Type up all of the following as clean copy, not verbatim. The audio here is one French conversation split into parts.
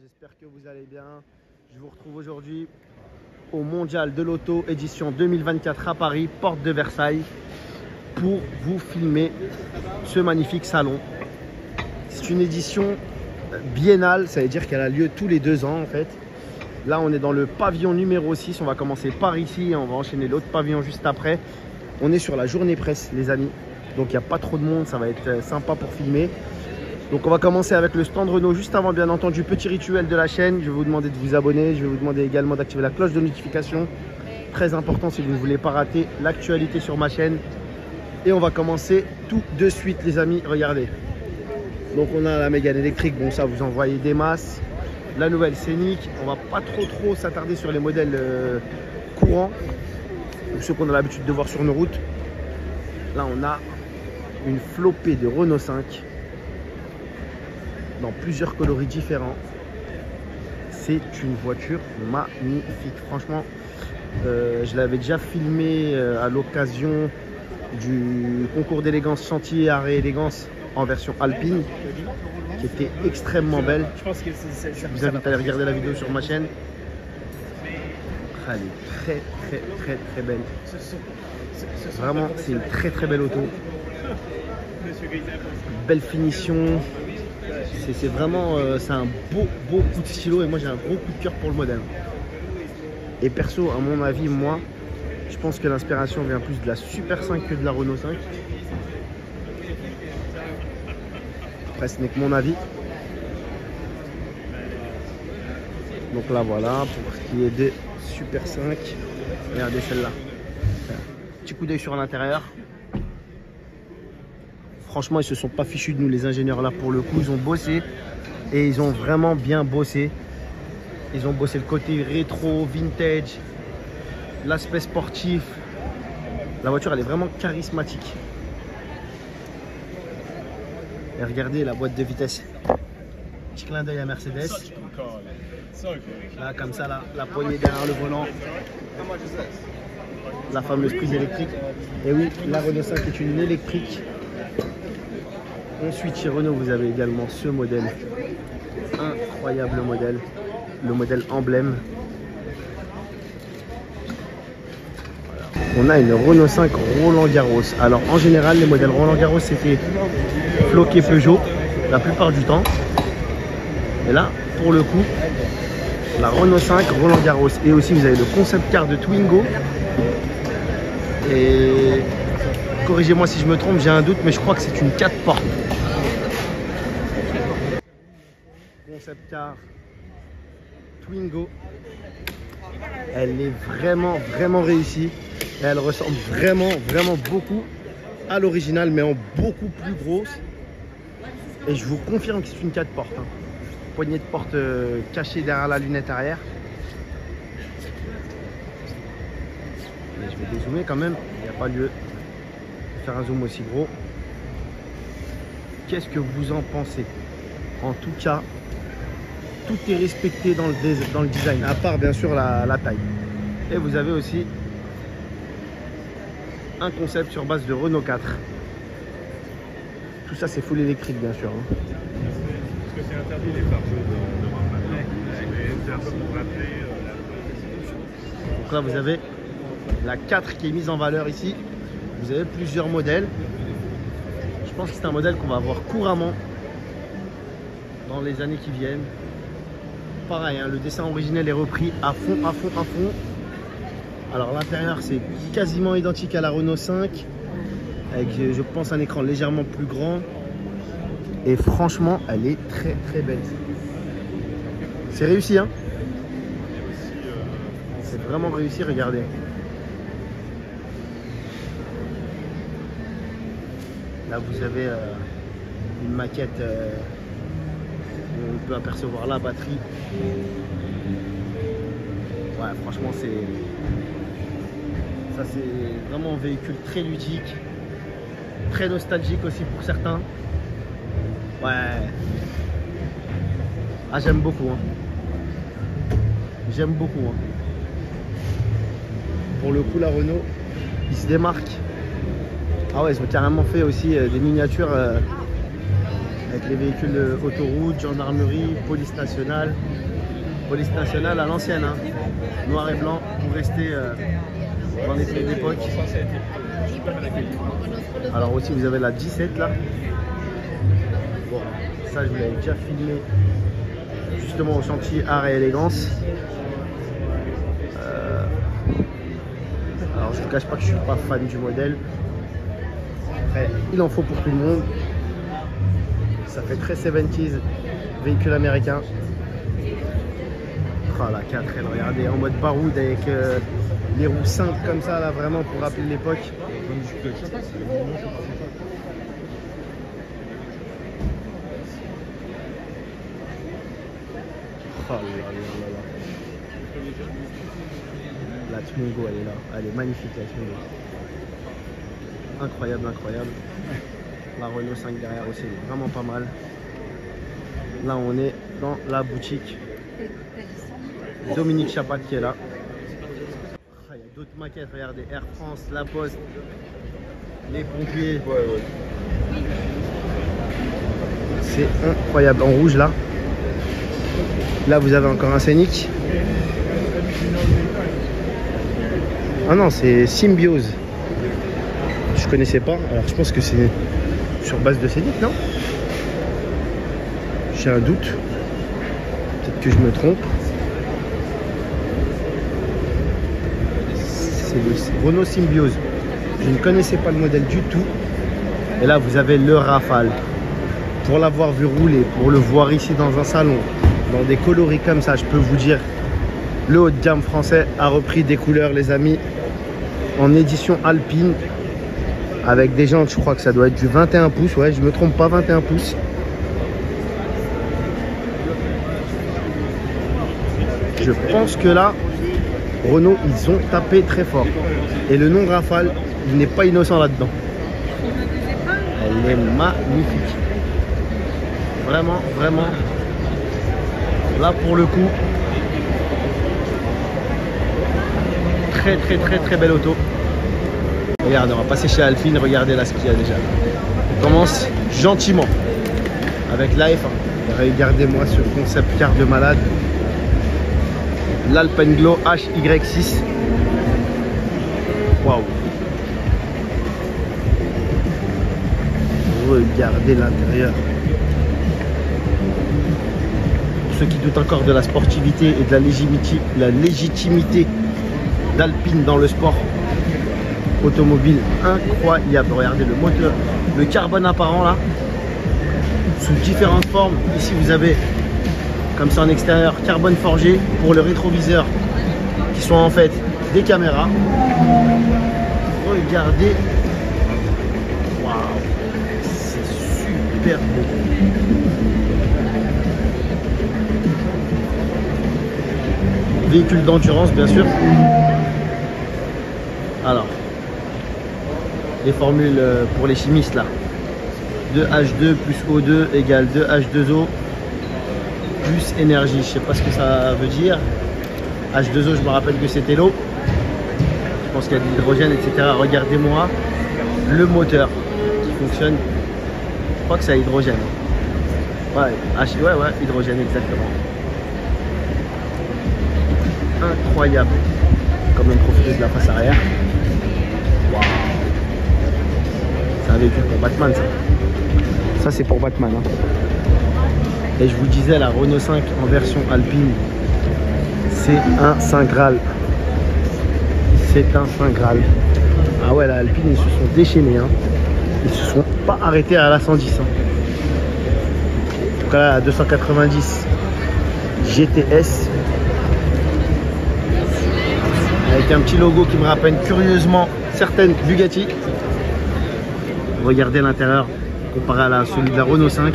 j'espère que vous allez bien. Je vous retrouve aujourd'hui au Mondial de l'Auto, édition 2024 à Paris, porte de Versailles, pour vous filmer ce magnifique salon. C'est une édition biennale, ça veut dire qu'elle a lieu tous les 2 ans en fait. Là, on est dans le pavillon numéro 6, on va commencer par ici et on va enchaîner l'autre pavillon juste après. On est sur la journée presse, les amis, donc il n'y a pas trop de monde, ça va être sympa pour filmer. Donc on va commencer avec le stand Renault juste avant, bien entendu, petit rituel de la chaîne. Je vais vous demander de vous abonner, je vais vous demander également d'activer la cloche de notification. Très important si vous ne voulez pas rater l'actualité sur ma chaîne. Et on va commencer tout de suite les amis, regardez. Donc on a la Mégane électrique, bon ça vous en voyez des masses. La nouvelle Scénic, on va pas trop s'attarder sur les modèles courants, ceux qu'on a l'habitude de voir sur nos routes. Là on a une flopée de Renault 5. Dans plusieurs coloris différents. C'est une voiture magnifique. Franchement, je l'avais déjà filmé à l'occasion du concours d'élégance chantier arrêt élégance en version alpine, qui était extrêmement belle. Je vous invite à aller regarder la vidéo sur ma chaîne. Elle est très belle. Vraiment, c'est une très belle auto. Belle finition. C'est vraiment c'est un beau coup de stylo et moi j'ai un gros coup de cœur pour le modèle. Et perso, à mon avis, moi je pense que l'inspiration vient plus de la Super 5 que de la Renault 5. Après ce n'est que mon avis. Donc là voilà pour ce qui est des Super 5. Regardez celle-là. Petit coup d'œil sur l'intérieur. Franchement, ils se sont pas fichus de nous, les ingénieurs là pour le coup. Ils ont bossé et ils ont vraiment bien bossé. Ils ont bossé le côté rétro, vintage, l'aspect sportif. La voiture, elle est vraiment charismatique. Et regardez la boîte de vitesse. Petit clin d'œil à Mercedes. Là, comme ça, là, la poignée derrière le volant. La fameuse prise électrique. Et oui, la Renault 5 est une électrique. Ensuite, chez Renault, vous avez également ce modèle. Incroyable modèle. Le modèle emblème. Voilà. On a une Renault 5 Roland Garros. Alors, en général, les modèles Roland Garros, c'était floqué Peugeot la plupart du temps. Et là, pour le coup, la Renault 5 Roland Garros. Et aussi, vous avez le concept car de Twingo. Et corrigez-moi si je me trompe, j'ai un doute, mais je crois que c'est une 4 portes. Concept car Twingo. Elle est vraiment réussie. Et elle ressemble vraiment beaucoup à l'original, mais en beaucoup plus grosse. Et je vous confirme que c'est une 4 portes. Hein. Poignée de porte cachée derrière la lunette arrière. Et je vais dézoomer quand même, il n'y a pas lieu de faire un zoom aussi gros. Qu'est-ce que vous en pensez? En tout cas, tout est respecté dans le design, à part bien sûr la taille. Et vous avez aussi un concept sur base de Renault 4. Tout ça c'est full électrique bien sûr. Hein. Est-ce que c'est interdit les phares de Donc là vous avez la 4 qui est mise en valeur ici. Vous avez plusieurs modèles. Je pense que c'est un modèle qu'on va avoir couramment dans les années qui viennent. Pareil, hein, le dessin originel est repris à fond. Alors l'intérieur c'est quasiment identique à la Renault 5 avec je pense un écran légèrement plus grand. Et franchement elle est très belle. C'est réussi hein. C'est vraiment réussi, regardez. Là vous avez une maquette où on peut apercevoir la batterie. Ouais franchement c'est vraiment un véhicule très ludique, très nostalgique aussi pour certains. Ouais. Ah j'aime beaucoup hein. J'aime beaucoup hein. Pour le coup la Renault il se démarque. Ah ouais, ils ont carrément fait aussi des miniatures avec les véhicules autoroute, gendarmerie, police nationale. Police nationale à l'ancienne, hein. Noir et blanc pour rester dans l'esprit d'époque. Alors aussi vous avez la 17 là. Bon, ça je vous l'avais déjà filmé justement au chantier Art et Élégance. Alors je ne vous cache pas que je suis pas fan du modèle. Après, il en faut pour tout le monde. Ça fait très 70s, véhicule américain. Oh, la 4L, regardez, en mode baroud avec les roues simples comme ça, là, vraiment pour rappeler l'époque. Oh là là là là. La Twingo, elle est là. Elle est magnifique, la Twingo. Incroyable, incroyable. La Renault 5 derrière aussi, elle est vraiment pas mal. Là, on est dans la boutique Dominique Chapat qui est là. Ah, il y a d'autres maquettes, regardez, Air France, La Poste, les pompiers. C'est incroyable, en rouge là. Là vous avez encore un Scénic. Ah non, c'est Symbiose. Je connaissais pas, alors je pense que c'est sur base de Scénic, non? J'ai un doute. Peut-être que je me trompe. C'est le Renault Symbiose. Je ne connaissais pas le modèle du tout. Et là, vous avez le Rafale. Pour l'avoir vu rouler, pour le voir ici dans un salon, dans des coloris comme ça, je peux vous dire, le haut de gamme français a repris des couleurs, les amis, en édition alpine, avec des jantes, je crois que ça doit être du 21 pouces. Ouais, je me trompe pas, 21 pouces. Je pense que là, Renault, ils ont tapé très fort. Et le nom Rafale, il n'est pas innocent là-dedans. Elle est magnifique. Vraiment, vraiment. Là, pour le coup, très, très, très, très belle auto. Regardez, on va passer chez Alpine. Regardez là ce qu'il y a déjà. On commence gentiment avec la F1. Regardez-moi ce concept car de malade. L'Alpenglow HY6. Waouh! Regardez l'intérieur. Pour ceux qui doutent encore de la sportivité et de la légitimité d'Alpine dans le sport automobile, incroyable. Regardez le moteur, le carbone apparent là, sous différentes formes. Ici vous avez, comme ça en extérieur, carbone forgé pour le rétroviseur, qui sont en fait des caméras. Regardez, waouh, c'est super beau. Véhicule d'endurance bien sûr. Alors, les formules pour les chimistes là. 2H2 plus O2 égale 2H2O plus énergie. Je sais pas ce que ça veut dire. H2O, je me rappelle que c'était l'eau. Je pense qu'il y a de l'hydrogène, etc. Regardez-moi le moteur qui fonctionne. Je crois que c'est à hydrogène. Ouais, ouais, hydrogène exactement. Incroyable. Quand même profiter de la face arrière. Wow. C'est un véhicule pour Batman ça. Ça c'est pour Batman. Hein. Et je vous disais, la Renault 5 en version alpine, c'est un Saint Graal. C'est un Saint Graal. Ah ouais, la Alpine, ils se sont déchaînés. Hein. Ils se sont pas arrêtés à la 110. Hein. En tout cas, là, à 290 GTS. Avec un petit logo qui me rappelle curieusement certaines Bugatti. Regardez l'intérieur comparé à celui de la Renault 5.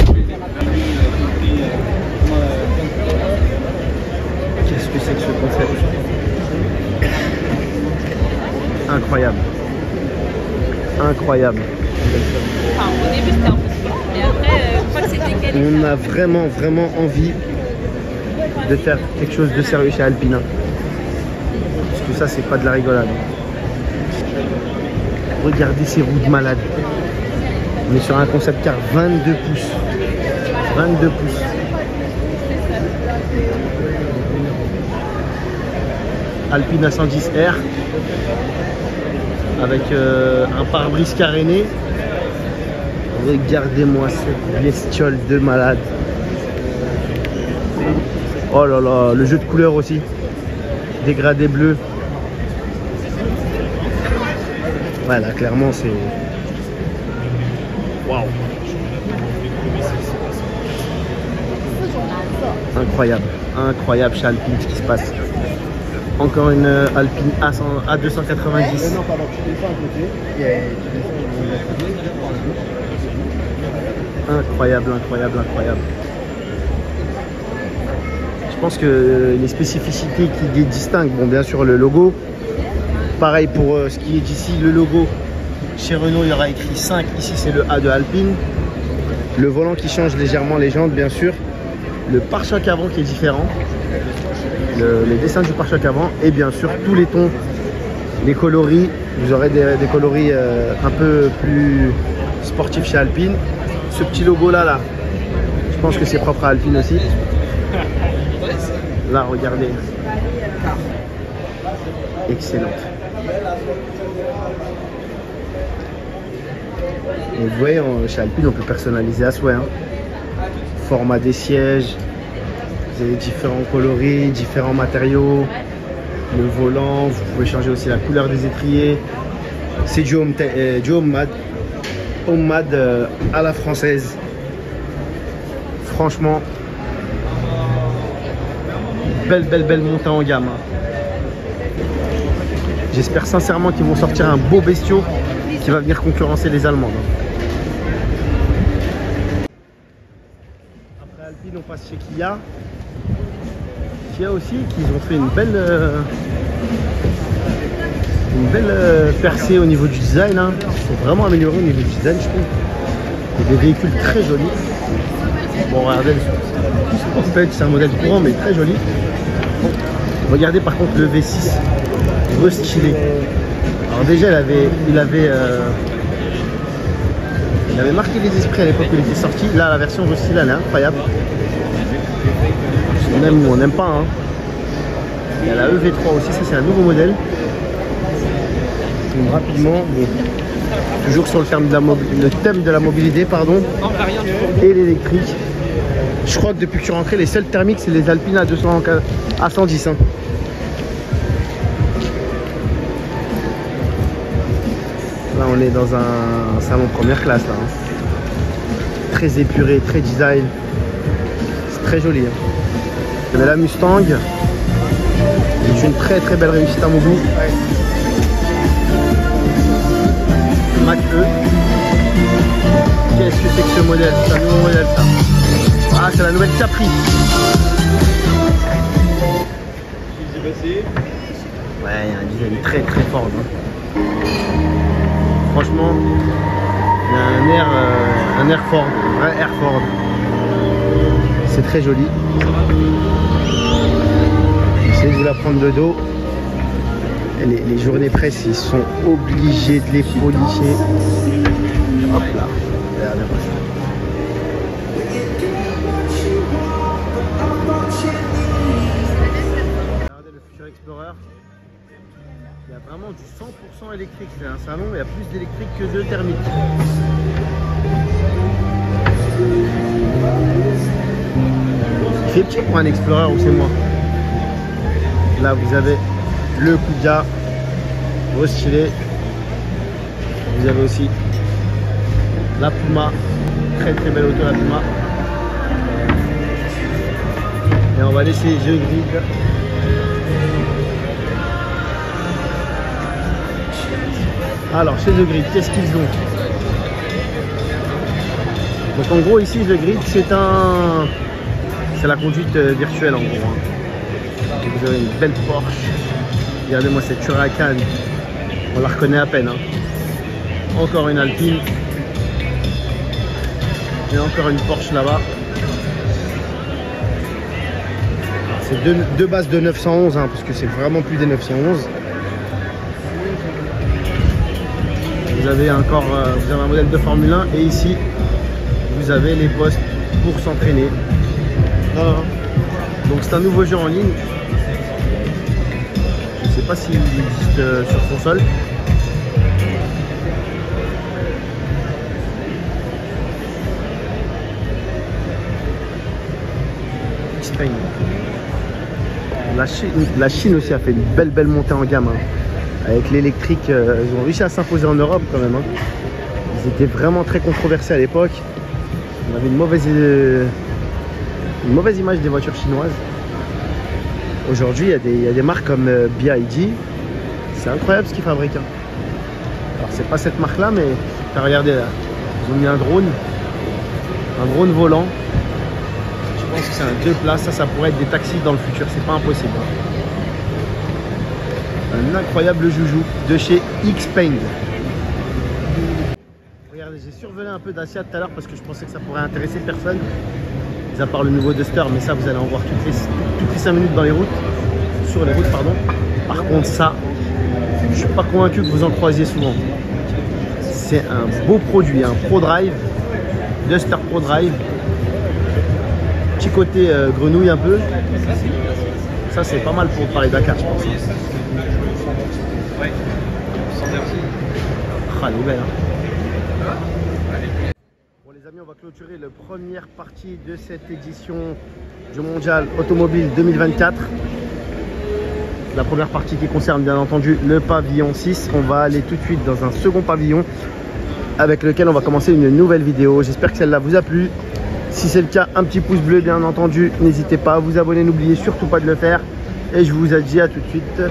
Qu'est-ce que c'est que ce concept? Incroyable. Incroyable. Enfin, au début c'était un peu slow, mais après, une fois que c'était calé. On a vraiment, vraiment envie de faire quelque chose de sérieux chez Alpine. Hein. Parce que ça, c'est pas de la rigolade. Regardez ces roues de malade. On est sur un concept car 22 pouces. 22 pouces. Alpine A110R avec un pare-brise caréné. Regardez-moi cette bestiole de malade. Oh là là, le jeu de couleurs aussi. Dégradé bleu. Voilà, clairement c'est... Waouh. Incroyable, incroyable chez Alpine ce qui se passe. Encore une Alpine A290. Incroyable, incroyable, incroyable. Je pense que les spécificités qui les distinguent, bon bien sûr le logo. Pareil pour ce qui est d'ici, le logo. Chez Renault, il y aura écrit 5. Ici, c'est le A de Alpine. Le volant qui change légèrement, les jantes, bien sûr. Le pare-choc avant qui est différent. Les dessins du pare-choc avant. Et bien sûr, tous les tons, les coloris. Vous aurez des coloris un peu plus sportifs chez Alpine. Ce petit logo-là, je pense que c'est propre à Alpine aussi. Là, regardez. Excellente. Et vous voyez, chez Alpine, on peut personnaliser à souhait. Hein. Format des sièges, vous avez différents coloris, différents matériaux, le volant, vous pouvez changer aussi la couleur des étriers. C'est du HomeMad à la française. Franchement, belle montée en gamme. Hein. J'espère sincèrement qu'ils vont sortir un beau bestiau qui va venir concurrencer les Allemandes. Après Alpine, on passe chez Kia. Kia aussi, qu'ils ont fait une belle percée au niveau du design. Hein. Ils sont vraiment améliorés au niveau du design, je trouve. C'est des véhicules très jolis. Bon, regardez, c'est un modèle courant, mais très joli. Regardez par contre le V6, restylé. Alors déjà, il avait marqué les esprits à l'époque où il était sorti. Là, la version restylée, elle est incroyable. On aime ou on n'aime pas. Hein. Il y a la EV3 aussi, ça c'est un nouveau modèle. Donc, rapidement, bon, toujours sur le thème de la mobilité, pardon, et l'électrique. Je crois que depuis que je suis rentré, les seuls thermiques, c'est les Alpine A110. Hein. Là, on est dans un salon première classe. Là, hein. Très épuré, très design. C'est très joli. Hein. On a la Mustang. C'est une très belle réussite à mon goût. Mach-E. Qu'est-ce que c'est que ce modèle? C'est un nouveau modèle ça. Ah, c'est la nouvelle Capri. Ouais, il y a un design très fort. Hein. Franchement, il y a un air Ford, un vrai air Ford. C'est très joli. J'essaie de vous la prendre de dos. Les journées presse, ils sont obligés de les policher. Hop là, regardez-moi ça. Regardez le Future Explorer. Il y a vraiment du 100% électrique. C'est un salon, il y a plus d'électrique que de thermique. Il fait petit pour un Explorer ou c'est moi. Là, vous avez le Kuga, restylé. Vous avez aussi la Puma, très belle auto la Puma. Et on va laisser les jeux grid. Alors chez The Grid, qu'est-ce qu'ils ont? Donc en gros ici The Grid, c'est la conduite virtuelle en gros. Hein. Vous avez une belle Porsche. Regardez-moi cette Huracan, on la reconnaît à peine. Hein. Encore une Alpine. Et encore une Porsche là-bas. C'est deux bases de 911, hein, parce que c'est vraiment plus des 911. Vous avez un modèle de Formule 1 et ici vous avez les postes pour s'entraîner. Donc c'est un nouveau jeu en ligne. Je ne sais pas s'il existe sur console. X-Pain. La Chine aussi a fait une belle montée en gamme. Hein. Avec l'électrique, ils ont réussi à s'imposer en Europe quand même. Hein. Ils étaient vraiment très controversés à l'époque. On avait une mauvaise image des voitures chinoises. Aujourd'hui, il y a des marques comme BYD. C'est incroyable ce qu'ils fabriquent. Hein. Alors, c'est pas cette marque-là, mais regardez là. Ils ont mis un drone volant. Je pense que c'est un 2 places. Ça pourrait être des taxis dans le futur. C'est pas impossible. Un incroyable joujou de chez X-Pain. Regardez, j'ai survolé un peu Dacia tout à l'heure parce que je pensais que ça pourrait intéresser personne. À part le nouveau Duster, mais ça vous allez en voir toutes les 5 minutes dans les routes, sur les routes pardon. Par contre ça, je suis pas convaincu que vous en croisiez souvent. C'est un beau produit, un Pro Drive, Duster Pro Drive. Petit côté grenouille un peu. Ça c'est pas mal pour parler Dakar je pense. Ah elle est belle hein. Les amis, on va clôturer la première partie de cette édition du Mondial Automobile 2024. La première partie qui concerne bien entendu le pavillon 6. On va aller tout de suite dans un second pavillon avec lequel on va commencer une nouvelle vidéo. J'espère que celle-là vous a plu. Si c'est le cas, un petit pouce bleu bien entendu. N'hésitez pas à vous abonner, n'oubliez surtout pas de le faire. Et je vous dis à tout de suite.